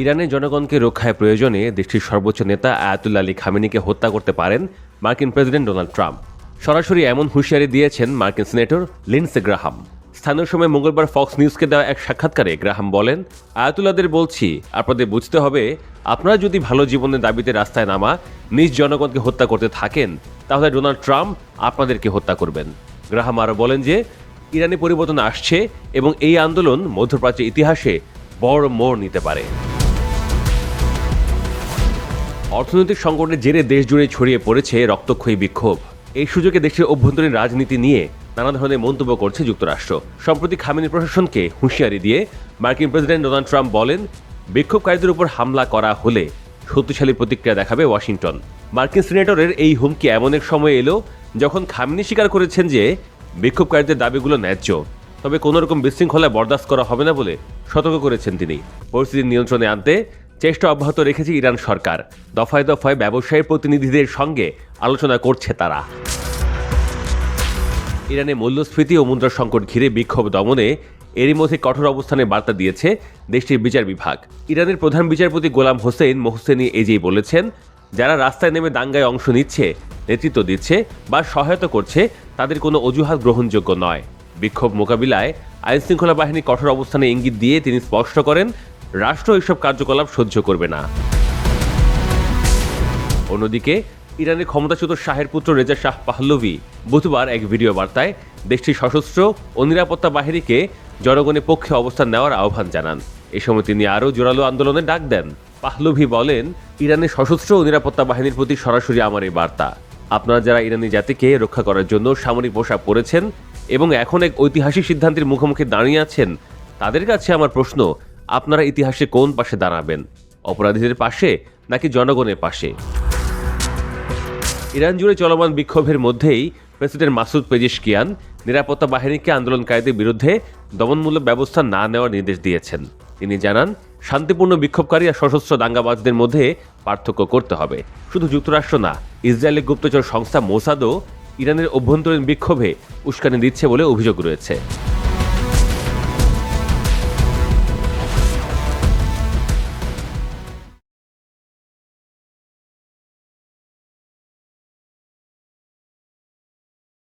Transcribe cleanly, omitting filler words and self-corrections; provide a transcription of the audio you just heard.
ইরানের জনগণকে রক্ষায় প্রয়োজনে দেশটির সর্বোচ্চ নেতা আয়াতুল্লাহ আলী খামেনিকে হত্যা করতে পারেন মার্কিন প্রেসিডেন্ট ডোনাল্ড ট্রাম্প। সরাসরি এমন হুঁশিয়ারি দিয়েছেন মার্কিন সিনেটর লিন্ডসে গ্রাহাম। স্থানীয় সময় মঙ্গলবার ফক্স নিউজকে দেওয়া এক সাক্ষাৎকারে গ্রাহাম বলেন, আয়াতুল্লাহদের বলছি, আপনাদের বুঝতে হবে, আপনারা যদি ভালো জীবনের দাবিতে রাস্তায় নামা নিজ জনগণকে হত্যা করতে থাকেন, তাহলে ডোনাল্ড ট্রাম্প আপনাদেরকে হত্যা করবেন। গ্রাহাম আরও বলেন যে ইরানে পরিবর্তন আসছে এবং এই আন্দোলন মধ্যপ্রাচ্যের ইতিহাসে বড় মোড় নিতে পারে। অর্থনৈতিক সংকটের জেরে দেশ জুড়ে ছড়িয়ে পড়েছে রক্তক্ষয়ী বিক্ষোভ। এই সুযোগে দেশের অভ্যন্তরীণ রাজনীতি নিয়ে নানা ধরনের মন্তব্য করছে যুক্তরাষ্ট্র। সম্প্রতি খামেনি প্রশাসনকে হুঁশিয়ারি দিয়ে মার্কিন প্রেসিডেন্ট ডোনাল্ড ট্রাম্প বলেন, বিক্ষোভকারীদের উপর হামলা করা হলে শক্তিশালী প্রতিক্রিয়া দেখাবে ওয়াশিংটন। মার্কিন সিনেটরের এই হুমকি এমন এক সময় এলো যখন খামেনি স্বীকার করেছেন যে বিক্ষোভকারীদের দাবিগুলো ন্যায্য, তবে কোনো রকম বিশৃঙ্খলা বরদাস্ত করা হবে না বলে সতর্ক করেছেন তিনি। পরিস্থিতি নিয়ন্ত্রণে আনতে চেষ্টা অব্যাহত রেখেছে ইরান সরকার। দফায় দফায় ব্যবসায়ী প্রতিনিধিদের সঙ্গে আলোচনা করছে তারা। ইরানে মূল্যস্ফীতি ও মুদ্রা সংকট ঘিরে বিক্ষোভ দমনে এরই মধ্যে কঠোর অবস্থানে বার্তা দিয়েছে দেশটির বিচার বিভাগ। ইরানের প্রধান বিচারপতি গোলাম হোসেন মোহসেনি এজেই বলেছেন, যারা রাস্তায় নেমে দাঙ্গায় অংশ নিচ্ছে, নেতৃত্ব দিচ্ছে বা সহায়তা করছে, তাদের কোনো অজুহাত গ্রহণযোগ্য নয়। বিক্ষোভ মোকাবিলায় আইনশৃঙ্খলা বাহিনী কঠোর অবস্থানে ইঙ্গিত দিয়ে তিনি স্পষ্ট করেন, রাষ্ট্র এসব কার্যকলাপ সহ্য করবে না। অন্যদিকে ইরানের ক্ষমতাচ্যুত শাহের পুত্র রেজা শাহ পাহলভি বুধবার এক ভিডিও বার্তায় দেশটির সশস্ত্র ও নিরাপত্তা বাহিনীকে জনগণের পক্ষে অবস্থান নেওয়ার আহ্বান জানান। এ সময় তিনি আরও জোরালো আন্দোলনের ডাক দেন। পাহলভি বলেন, ইরানের সশস্ত্র ও নিরাপত্তা বাহিনীর প্রতি সরাসরি আমার এই বার্তা। আপনারা যারা ইরানি জাতিকে রক্ষা করার জন্য সামরিক পোশাক পরেছেন এবং এখন এক ঐতিহাসিক সিদ্ধান্তের মুখোমুখি দাঁড়িয়ে আছেন, তাদের কাছে আমার প্রশ্ন, আপনারা ইতিহাসে কোন পাশে দাঁড়াবেন? অপরাধীদের পাশে নাকি জনগণের পাশে? ইরান জুড়ে চলমান বিক্ষোভের মধ্যেই প্রেসিডেন্ট মাসুদ পেজিশকিয়ান নিরাপত্তা বাহিনীকে আন্দোলনকারীদের বিরুদ্ধে দমনমূলক ব্যবস্থা না নেওয়ার নির্দেশ দিয়েছেন। তিনি জানান, শান্তিপূর্ণ বিক্ষোভকারী আর সশস্ত্র দাঙ্গাবাজদের মধ্যে পার্থক্য করতে হবে। শুধু যুক্তরাষ্ট্র না, ইসরায়েলের গুপ্তচর সংস্থা মোসাদও ইরানের অভ্যন্তরীণ বিক্ষোভে উস্কানি দিচ্ছে বলে অভিযোগ রয়েছে।